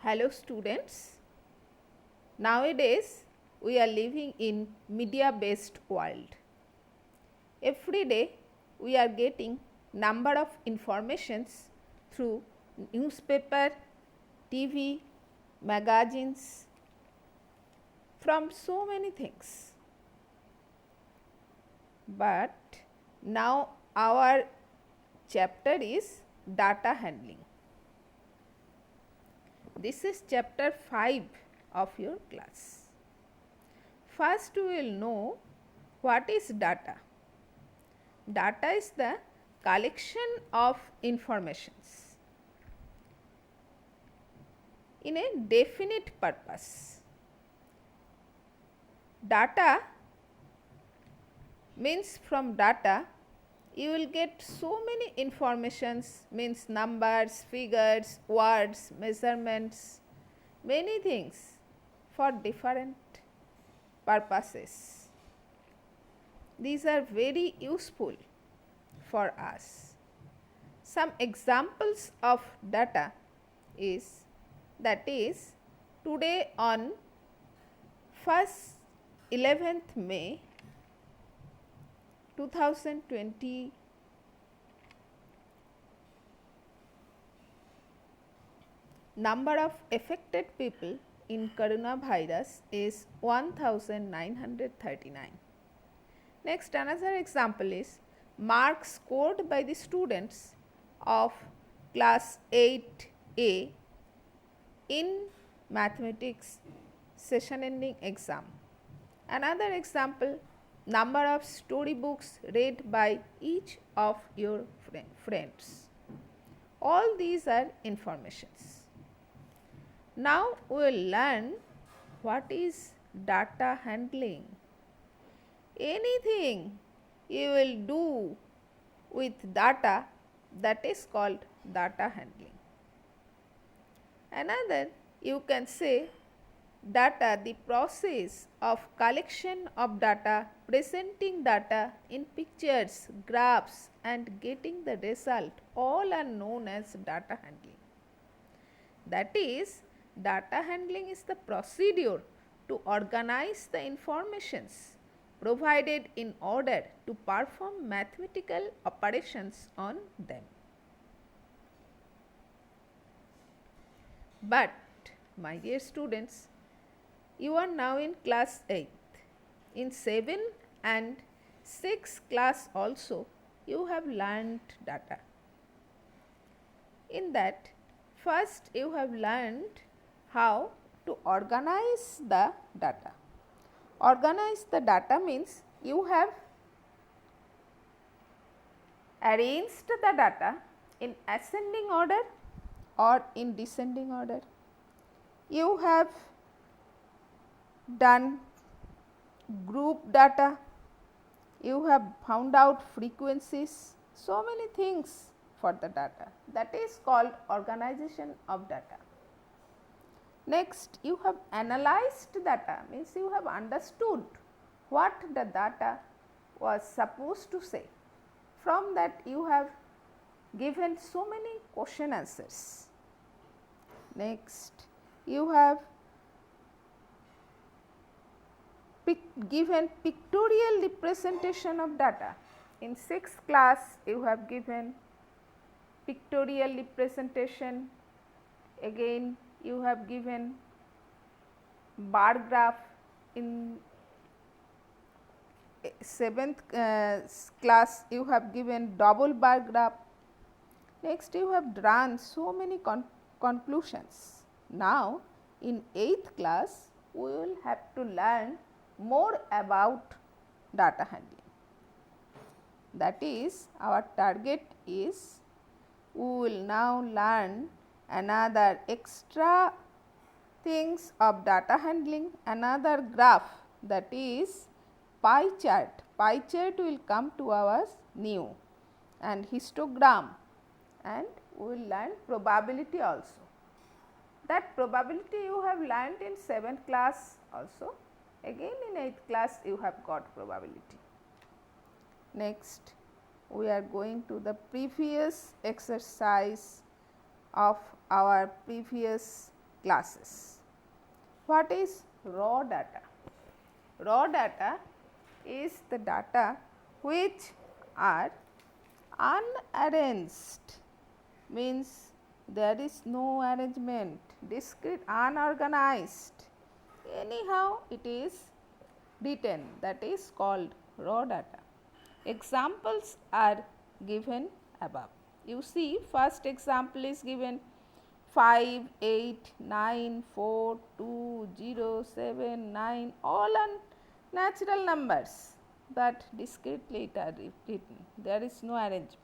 Hello students. Nowadays we are living in media based world. Every day we are getting number of informations through newspaper, TV, magazines, from so many things. But now our chapter is data handling. This is chapter 5 of your class. First we will know what is data. Data is the collection of informations in a definite purpose. Data means from data you will get so many informations, means numbers, figures, words, measurements, many things for different purposes. These are very useful for us. Some examples of data is, that is, today on 1st 11th May 2020, number of affected people in coronavirus is 1939. Next, another example is marks scored by the students of class 8A in mathematics session ending exam. Another example, number of storybooks read by each of your friends. All these are informations. Now we will learn what is data handling. Anything you will do with data, that is called data handling. Another, you can say data, the process of collection of data, presenting data in pictures, graphs and getting the result, all are known as data handling. That is, data handling is the procedure to organize the informations provided in order to perform mathematical operations on them. But my dear students, you are now in class 8. In 7 and 6 class also you have learned data. In that, first you have learned how to organize the data. Organize the data means you have arranged the data in ascending order or in descending order. You have done group data, you have found out frequencies, so many things for the data. That is called organization of data. Next, you have analyzed data, means you have understood what the data was supposed to say. From that you have given so many question answers. Next, you have given pictorial representation of data. In 6th class you have given pictorial representation. Again you have given bar graph. In 7th class you have given double bar graph. Next, you have drawn so many conclusions. Now in 8th class we will have to learn more about data handling. That is, our target is, we will now learn another extra things of data handling, another graph, that is pie chart. Pie chart will come to our new, and histogram, and we will learn probability also. That probability you have learned in 7th class also. Again in 8th class you have got probability. Next, we are going to the previous exercise of our previous classes. What is raw data? Raw data is the data which are unarranged, means there is no arrangement, discrete, unorganized, anyhow it is written, that is called raw data. Examples are given above. You see, first example is given 5, 8, 9, 4, 2, 0, 7, 9, all are natural numbers, but discretely it are written, there is no arrangement.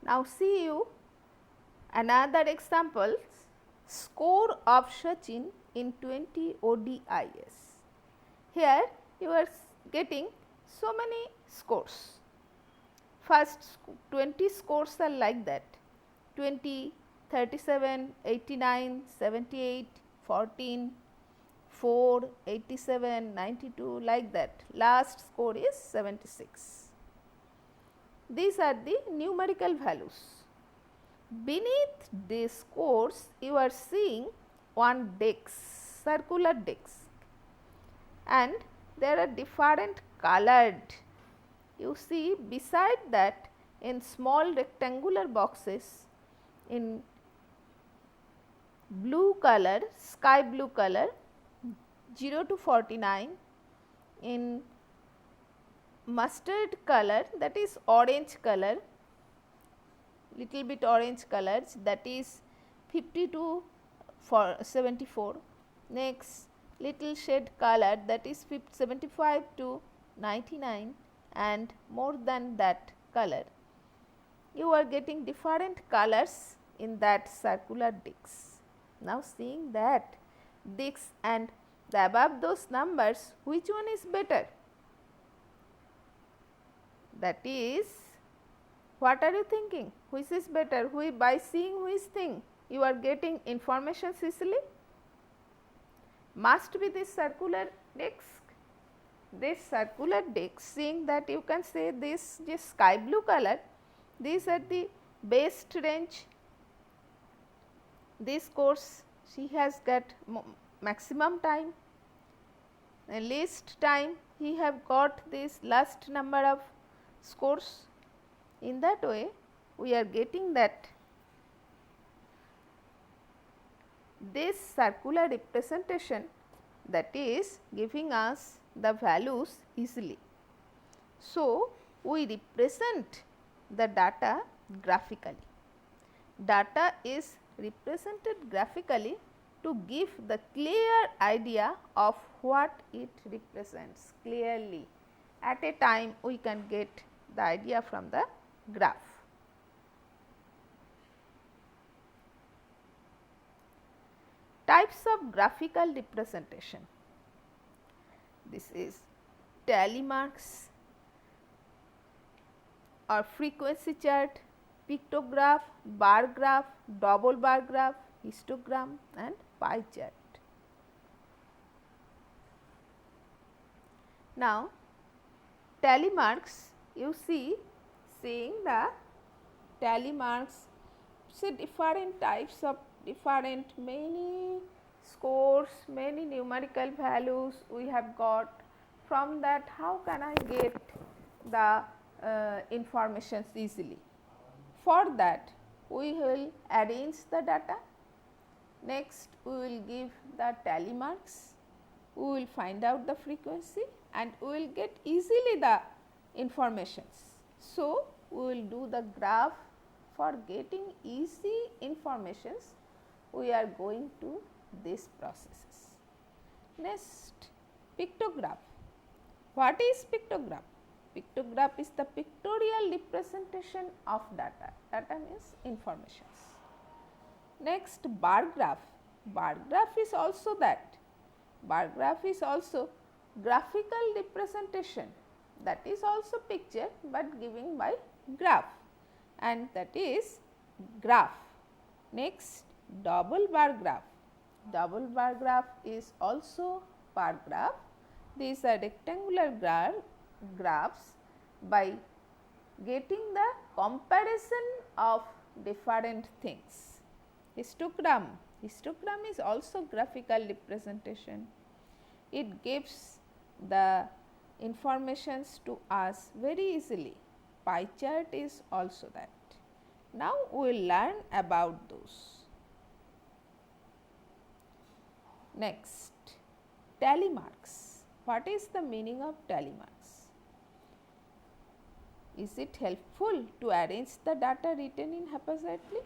Now see you another example, score of Sachin in 20 ODIs. Here you are getting so many scores. First 20 scores are like that, 20, 37, 89, 78, 14, 4, 87, 92, like that. Last score is 76. These are the numerical values. Beneath these scores, you are seeing one desk, circular desk, and there are different colored. You see, beside that, in small rectangular boxes, in blue color, sky blue color, 0 to 49, in mustard color, that is orange color, little bit orange colors, that is 50 to 74. Next, little shade color, that is 75 to 99, and more than that color. You are getting different colors in that circular disc. Now seeing that disc and the above those numbers, which one is better? That is, what are you thinking? Which is better? By seeing which thing you are getting information easily? Must be this circular disc. This circular disc, seeing that you can say this just sky blue color, these are the best range. This course she has got maximum time, least time he have got this last number of scores. In that way, we are getting that this circular representation, that is giving us the values easily. So, we represent the data graphically. Data is represented graphically to give the clear idea of what it represents clearly. At a time, we can get the idea from the graph. Types of graphical representation. This is tally marks or frequency chart, pictograph, bar graph, double bar graph, histogram and pie chart. Now, tally marks, you see, seeing the tally marks, see different types of different many scores, many numerical values we have got. From that, how can I get the informations easily? For that, we will arrange the data. Next, we will give the tally marks. We will find out the frequency and we will get easily the informations. So, we will do the graph. For getting easy informations, we are going to these processes. Next, pictograph. What is pictograph? Pictograph is the pictorial representation of data. Data means informations. Next, bar graph. Bar graph is also that. Bar graph is also graphical representation, that is also picture but given by graph, and that is graph. Next, double bar graph. Double bar graph is also bar graph. These are rectangular graphs by getting the comparison of different things. Histogram. Histogram is also graphical representation. It gives the informations to us very easily. Pie chart is also that. Now, we will learn about those. Next, tally marks. What is the meaning of tally marks? Is it helpful to arrange the data written in haphazardly?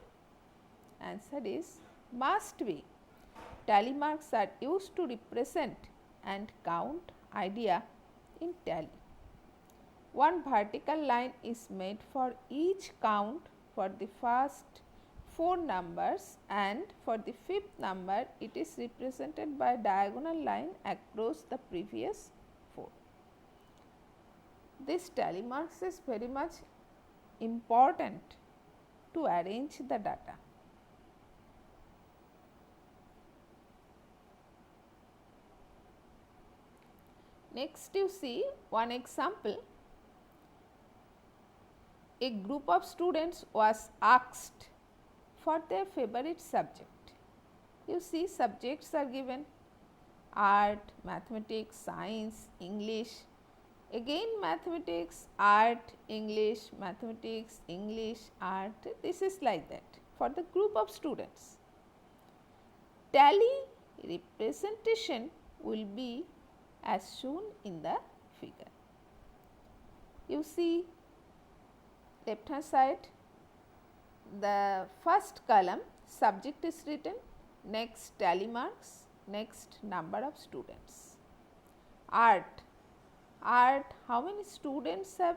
Answer is must be. Tally marks are used to represent and count idea in tally. One vertical line is made for each count for the first 4 numbers, and for the 5th number it is represented by a diagonal line across the previous 4. This tally marks is very much important to arrange the data. Next, you see one example. A group of students was asked for their favorite subject. You see, subjects are given: art, mathematics, science, English. Again mathematics, art, English, mathematics, English, art. This is like that for the group of students. Tally representation will be as shown in the figure. You see, left hand side, the first column subject is written, next tally marks, next number of students. Art, how many students have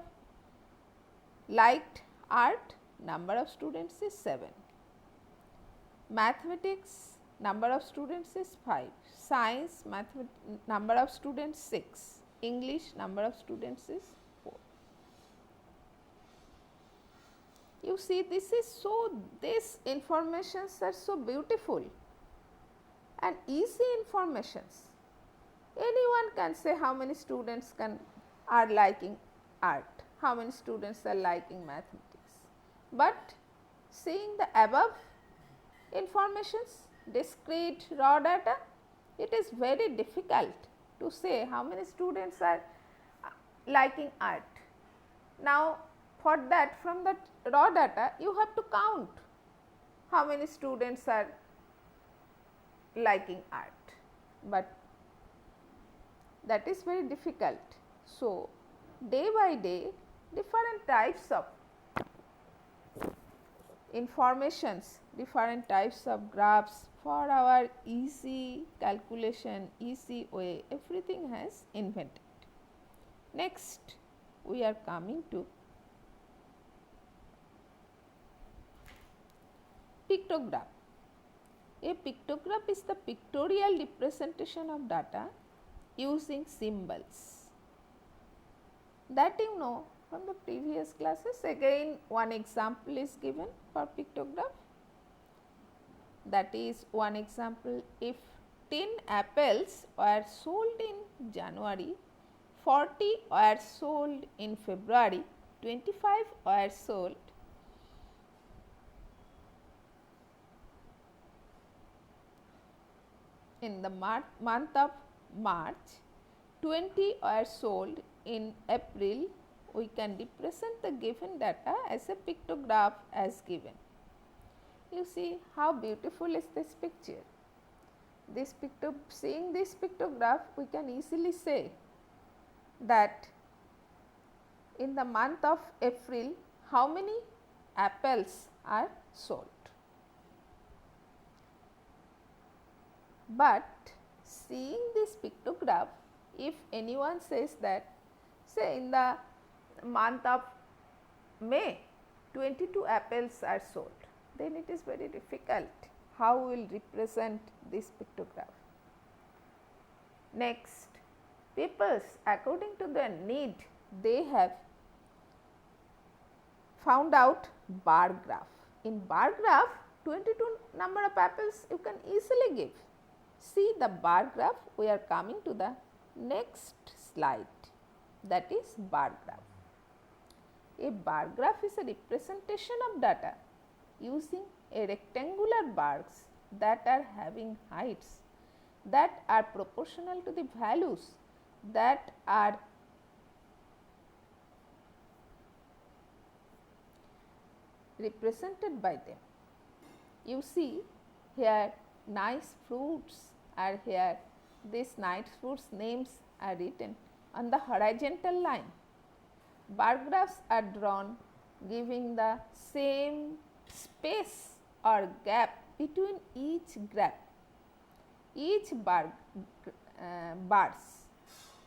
liked art? Number of students is 7. Mathematics, number of students is 5. Science, number of students 6. English, number of students is 4. You see, these informations are so beautiful and easy informations. Anyone can say how many students are liking art, how many students are liking mathematics. But seeing the above informations, discrete raw data, it is very difficult to say how many students are liking art. Now, for that, from the raw data, you have to count how many students are liking art, but that is very difficult. So, day by day, different types of informations, different types of graphs for our easy calculation, easy way, everything has invented. Next, we are coming to pictograph. A pictograph is the pictorial representation of data using symbols. That you know from the previous classes. Again, one example is given for pictograph. That is one example: if 10 apples were sold in January, 40 were sold in February, 25 were sold in the month of March, 20 were sold in April, we can represent the given data as a pictograph as given. You see how beautiful is this picture. Seeing this pictograph, we can easily say that in the month of April, how many apples are sold. But seeing this pictograph, if anyone says that, say in the month of May 22 apples are sold, then it is very difficult how we will represent this pictograph. Next, peoples according to their need, they have found out bar graph. In bar graph, 22 number of apples you can easily give. See the bar graph, we are coming to the next slide, that is bar graph. A bar graph is a representation of data using a rectangular bars that are having heights that are proportional to the values that are represented by them. You see here nice fruits are here, these nice fruits names are written on the horizontal line. Bar graphs are drawn giving the same space or gap between each graph, each bars,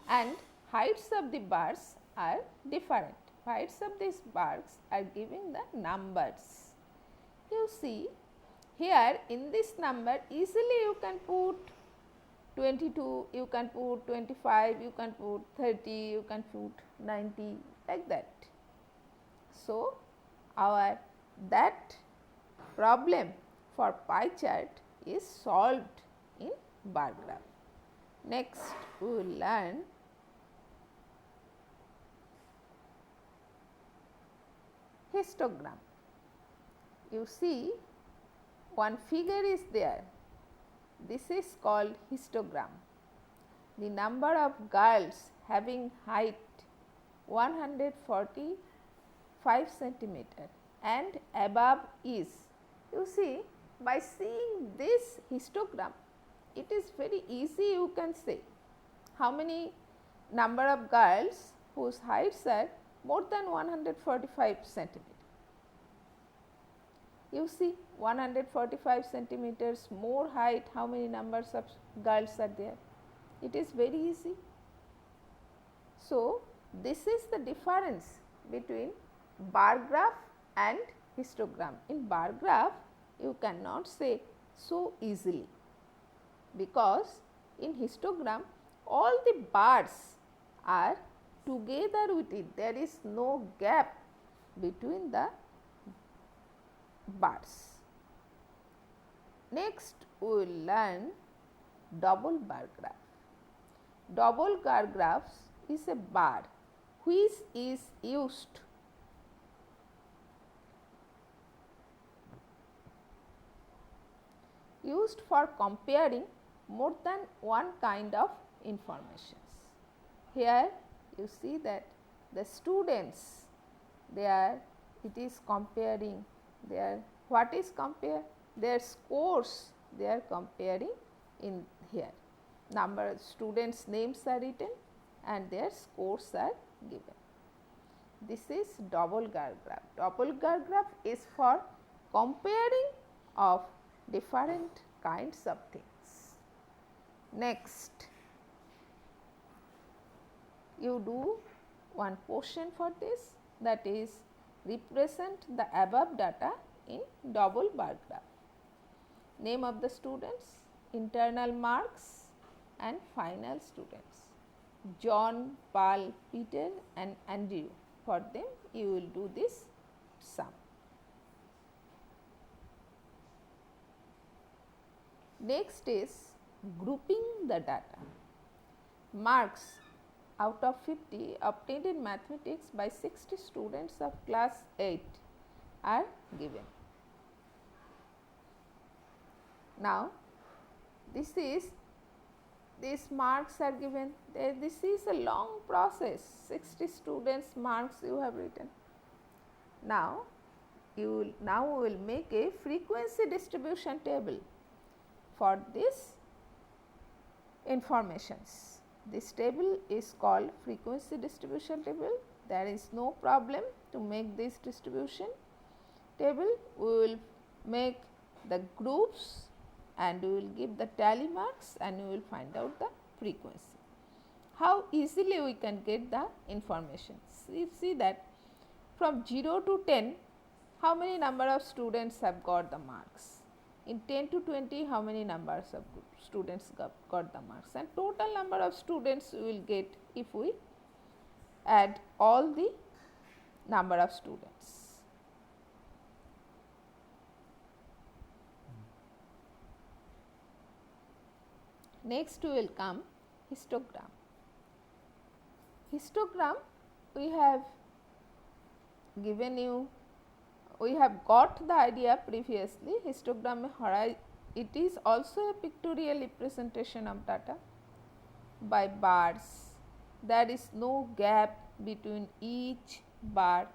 and heights of the bars are different. Heights of these bars are giving the numbers. You see here in this number easily you can put 22, you can put 25, you can put 30, you can put 90, like that. So, our that problem for pie chart is solved in bar graph. Next, we will learn histogram. You see one figure is there, this is called histogram. The number of girls having height 145 centimeter and above is, you see by seeing this histogram it is very easy, you can say how many number of girls whose heights are more than 145 centimeter. You see 145 centimeters more height, how many numbers of girls are there? It is very easy. So, this is the difference between bar graph and histogram. In bar graph, you cannot say so easily, because in histogram all the bars are together with it, there is no gap between the bars. Next, we will learn double bar graph. Double bar graphs is a bar which is used for comparing more than one kind of informations. Here you see that the students, it is comparing their, what is compare? Their scores they are comparing in here. Number of students names are written and their scores are given. This is double bar graph. Double bar graph is for comparing of different kinds of things. Next, you do one portion for this, that is represent the above data in double bar graph. Name of the students, internal marks and final students, John, Paul, Peter and Andrew. For them you will do this sum. Next is grouping the data. Marks out of 50 obtained in mathematics by 60 students of class 8 are given. Now, these marks are given. This is a long process. 60 students marks you have written. Now, we will make a frequency distribution table for this informations. This table is called frequency distribution table. There is no problem to make this distribution table. We will make the groups and we will give the tally marks and we will find out the frequency. how easily we can get the information. See that from 0 to 10, how many number of students have got the marks? In 10 to 20, how many numbers of students got the marks, and total number of students we will get if we add all the number of students. Next we will come histogram. Histogram we have given you, we have got the idea previously. Histogram it is also a pictorial representation of data by bars. There is no gap between each bar.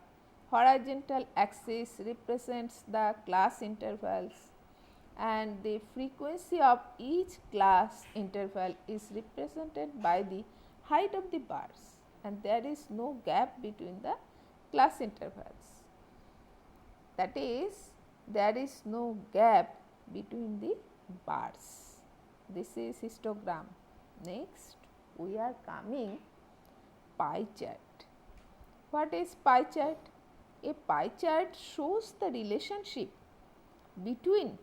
Horizontal axis represents the class intervals and the frequency of each class interval is represented by the height of the bars, and there is no gap between the class intervals. That is, there is no gap between the bars. This is histogram. Next, we are coming pie chart. What is pie chart? A pie chart shows the relationship between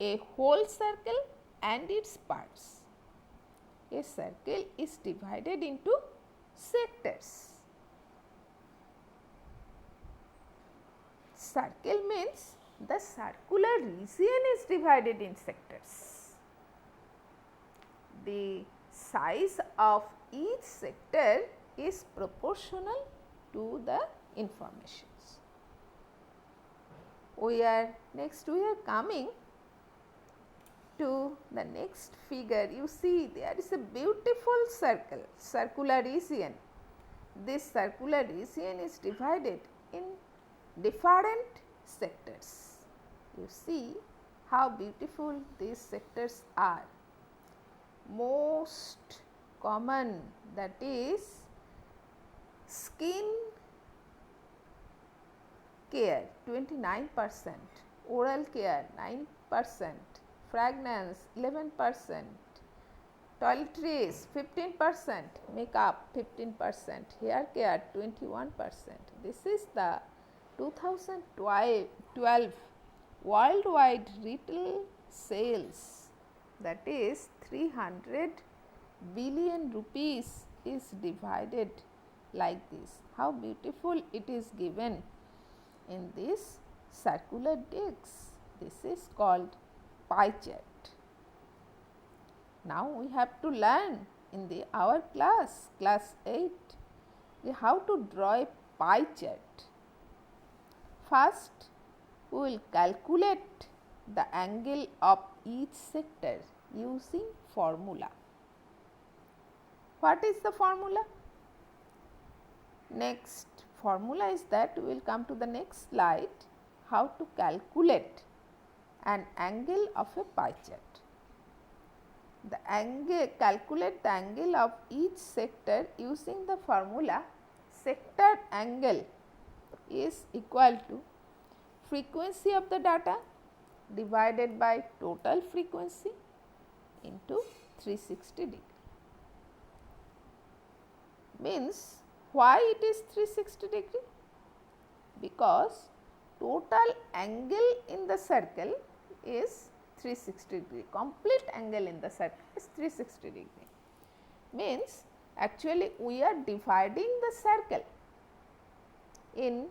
a whole circle and its parts. A circle is divided into sectors. Circle means the circular region is divided in sectors. The size of each sector is proportional to the informations. Next we are coming to the next figure. You see there is a beautiful circle, circular region. This circular region is divided in different sectors. You see how beautiful these sectors are. Most common, that is skin care 29%, oral care 9%, fragrance 11%, toiletries 15%, makeup 15%, hair care 21%. This is the 2012 worldwide retail sales, that is 300 billion rupees is divided like this. How beautiful it is given in this circular discs. This is called pie chart. Now we have to learn in our class 8, how to draw a pie chart. First, we will calculate the angle of each sector using formula. What is the formula? Next formula is that we will come to the next slide, how to calculate an angle of a pie chart. Calculate the angle of each sector using the formula sector angle is equal to frequency of the data divided by total frequency into 360 degree. Means why it is 360 degree? Because total angle in the circle is 360 degree, complete angle in the circle is 360 degree. Means actually we are dividing the circle in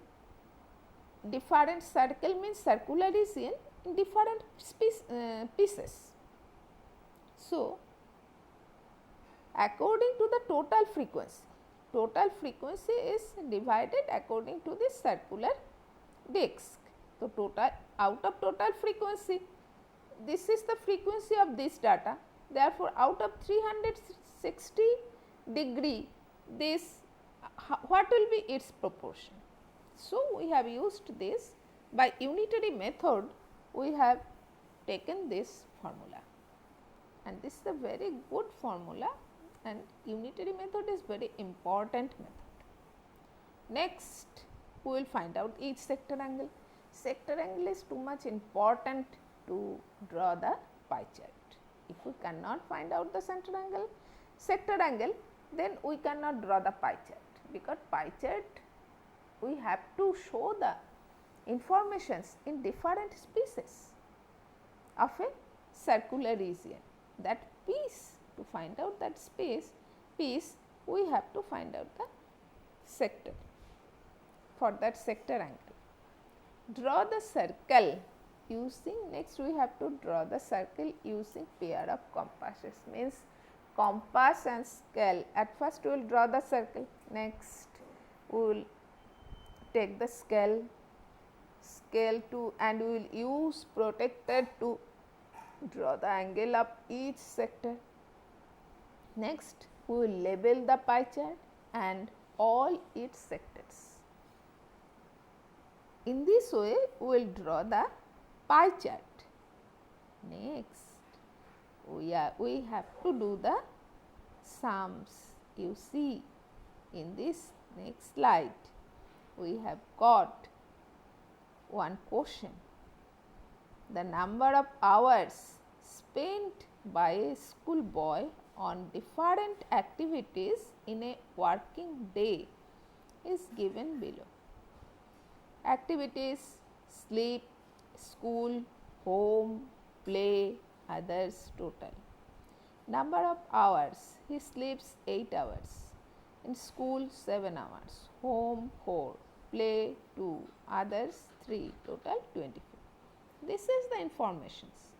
different circle, means circular region, in different pieces. So, according to the total frequency is divided according to the circular disc. So, out of total frequency, this is the frequency of this data. Therefore, out of 360 degree, this what will be its proportion? So, we have used this by unitary method, we have taken this formula, and this is a very good formula, and unitary method is very important method. Next, we will find out each sector angle. Sector angle is too much important to draw the pie chart. If we cannot find out the sector angle, then we cannot draw the pie chart, because pie chart we have to show the informations in different species of a circular region. That piece, to find out that piece, we have to find out the sector. For that sector angle, draw the circle using, next we have to draw the circle using pair of compasses, means compass and scale. At first we will draw the circle, next we will take the scale to, and we will use protractor to draw the angle of each sector. Next we will label the pie chart and all its sectors. In this way we will draw the pie chart. Next we have to do the sums. You see, in this next slide we have got one question. The number of hours spent by a school boy on different activities in a working day is given below. Activities: sleep, school, home, play, others total. Number of hours: he sleeps 8 hours, in school 7 hours, home 4, play 2, others 3, total 24. This is the informations.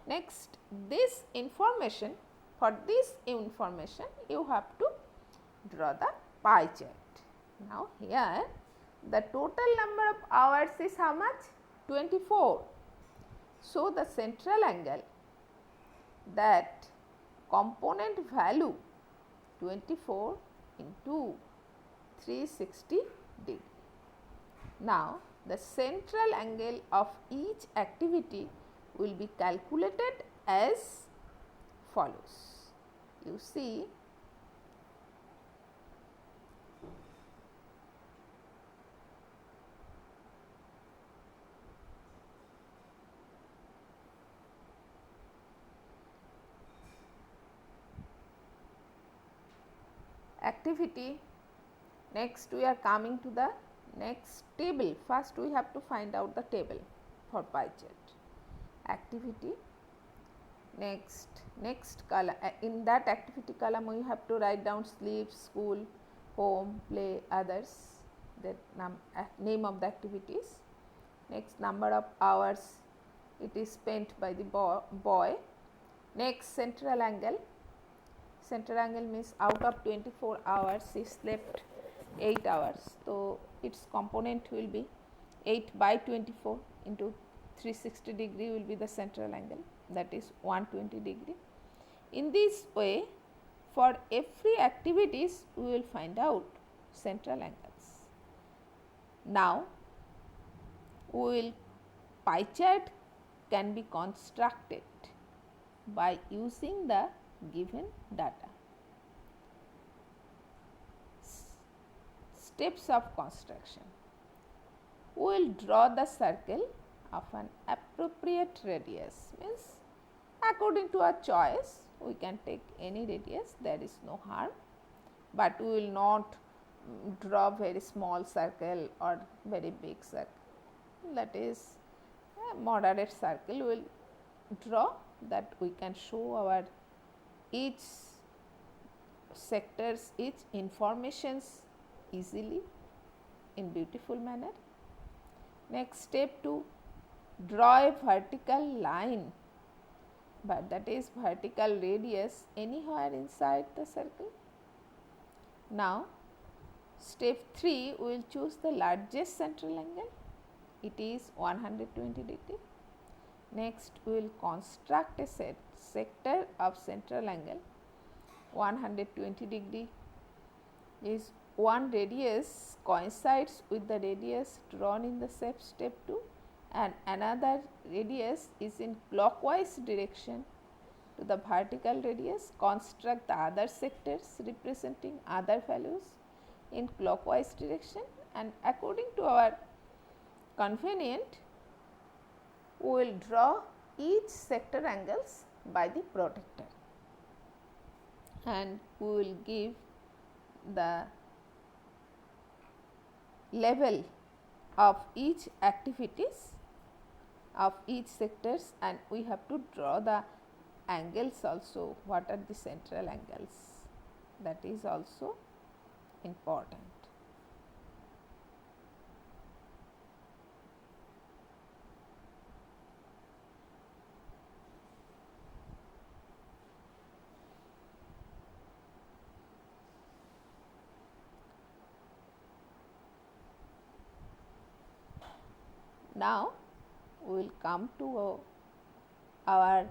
Next, this information, for this information you have to draw the pie chart. Now here the total number of hours is how much? 24. So the central angle, that component value 24 into 360 degree. Now the central angle of each activity will be calculated as follows. You see, activity. Next we are coming to the next table. First we have to find out the table for pie chart. Activity, next column, in that activity column we have to write down sleep, school, home, play, others, the name of the activities. Next, number of hours it is spent by the boy. Next, central angle. Central angle means out of 24 hours he slept 8 hours. So its component will be 8 by 24 into 360 degree will be the central angle, that is 120 degree. In this way, for every activities we will find out central angles. Now we will, pie chart can be constructed by using the given data. Steps of construction. We will draw the circle of an appropriate radius, means according to our choice we can take any radius, there is no harm, but we will not draw very small circle or very big circle, that is a moderate circle we will draw, that we can show our each sectors, each informations easily in beautiful manner. Next, step 2, draw a vertical line, but that is vertical radius anywhere inside the circle. Now step 3, we will choose the largest central angle, it is 120 degree. Next we will construct a sector of central angle 120 degree, is one radius coincides with the radius drawn in the step 2 and another radius is in clockwise direction to the vertical radius. Construct the other sectors representing other values in clockwise direction, and according to our convenient we will draw each sector angles by the protractor, and we will give the level of each activities of each sectors, and we have to draw the angles also, what are the central angles, that is also important. Now, we will come to our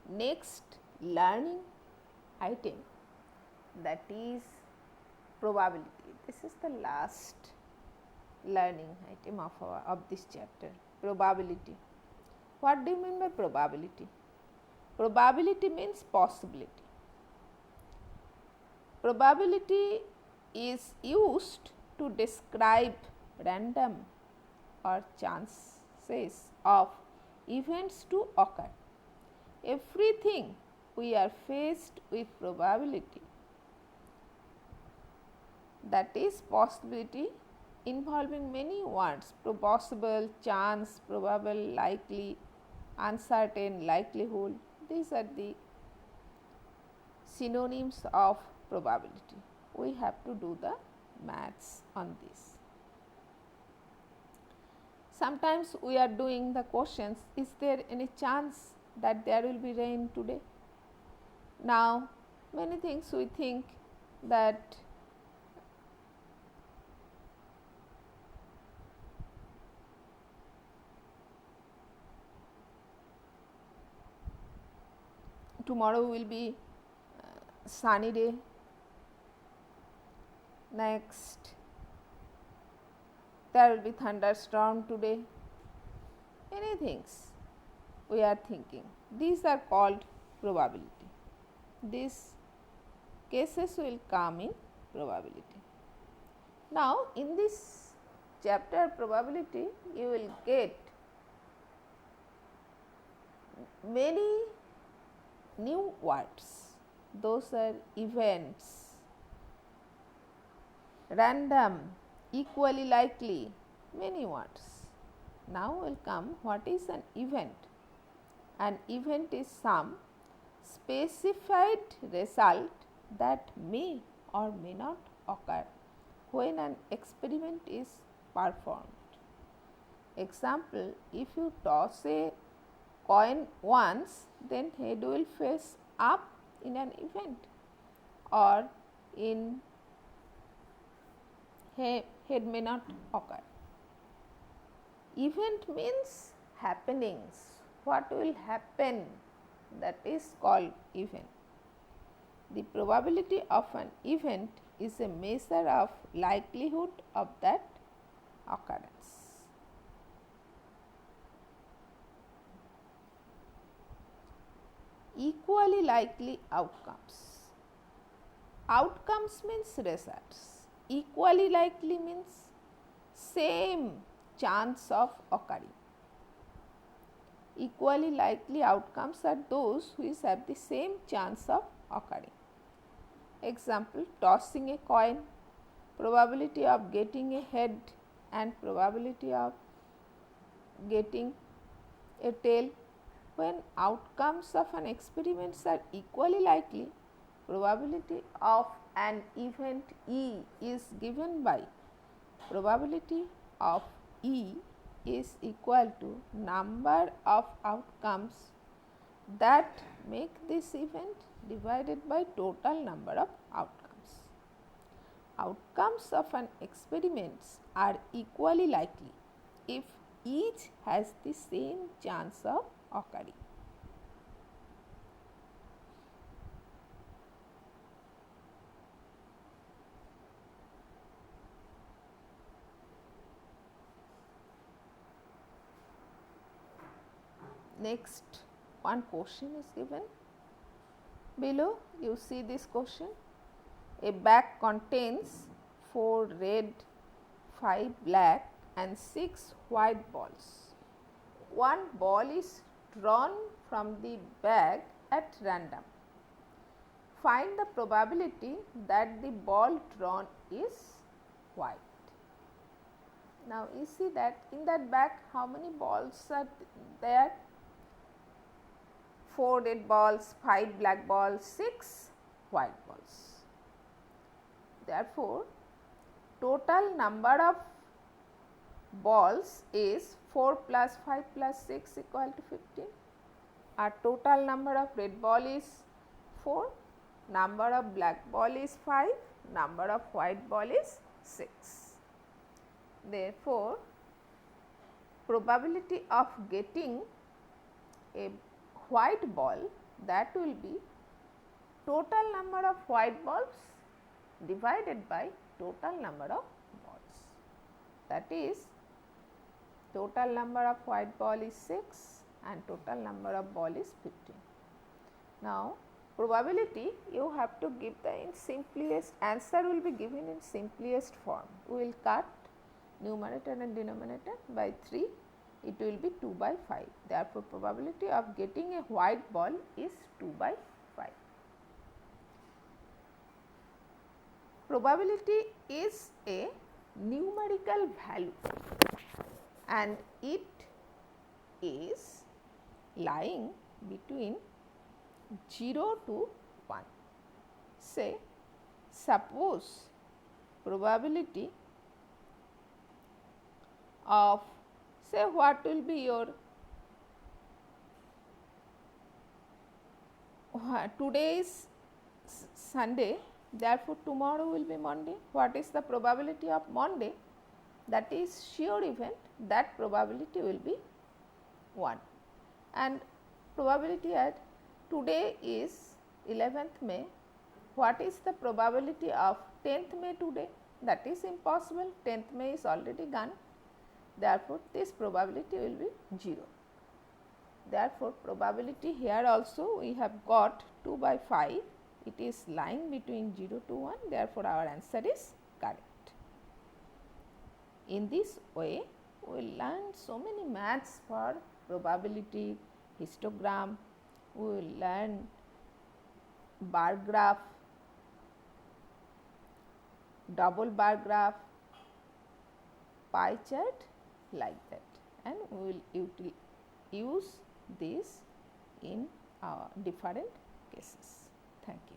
next learning item, that is probability. This is the last learning item of this chapter, probability. What do you mean by probability? Probability means possibility. Probability is used to describe random or chances of events to occur. Everything we are faced with probability, that is possibility involving many words, possible, chance, probable, likely, uncertain, likelihood. These are the synonyms of probability. We have to do the maths on this. Sometimes we are doing the questions, is there any chance that there will be rain today? Now, many things we think that tomorrow will be sunny day, next there will be thunderstorm today, many things we are thinking. These are called probability. These cases will come in probability. Now, in this chapter probability, you will get many new words. Those are events, random, equally likely, many words. Now will come what is an event. An event is some specified result that may or may not occur when an experiment is performed. Example, if you toss a coin once, then head will face up in an event, or in head may not occur. Event means happenings, what will happen, that is called event. The probability of an event is a measure of likelihood of that occurrence. Equally likely outcomes. Outcomes means results. Equally likely means same chance of occurring. Equally likely outcomes are those which have the same chance of occurring. Example, tossing a coin, probability of getting a head and probability of getting a tail. When outcomes of an experiment are equally likely, probability of an event E is given by probability of E is equal to number of outcomes that make this event divided by total number of outcomes. Outcomes of an experiment are equally likely if each has the same chance of occurring. Next, one question is given below. You see this question. A bag contains 4 red, 5 black and 6 white balls. One ball is drawn from the bag at random. find the probability that the ball drawn is white. Now, you see that in that bag how many balls are there? 4 red balls, 5 black balls, 6 white balls. Therefore, total number of balls is 4 plus 5 plus 6 equal to 15. Our total number of red ball is 4, number of black ball is 5, number of white ball is 6. Therefore, probability of getting a white ball, that will be total number of white balls divided by total number of balls. That is, total number of white ball is 6 and total number of ball is 15. Now, probability you have to give the in simplest, answer will be given in simplest form. We will cut numerator and denominator by 3, it will be 2 by 5. Therefore, probability of getting a white ball is 2 by 5. Probability is a numerical value and it is lying between 0 to 1. Say, suppose probability of, say, what will be your, today is Sunday, therefore, tomorrow will be Monday. What is the probability of Monday? That is sure event, that probability will be 1. And probability at today is 11th May, what is the probability of 10th May today? That is impossible, 10th May is already gone. Therefore, this probability will be 0. Therefore, probability here also we have got 2 by 5, it is lying between 0 to 1, therefore, our answer is correct. In this way, we will learn so many maths for probability, histogram, we will learn bar graph, double bar graph, pie chart, like that, and we will use this in different cases. Thank you.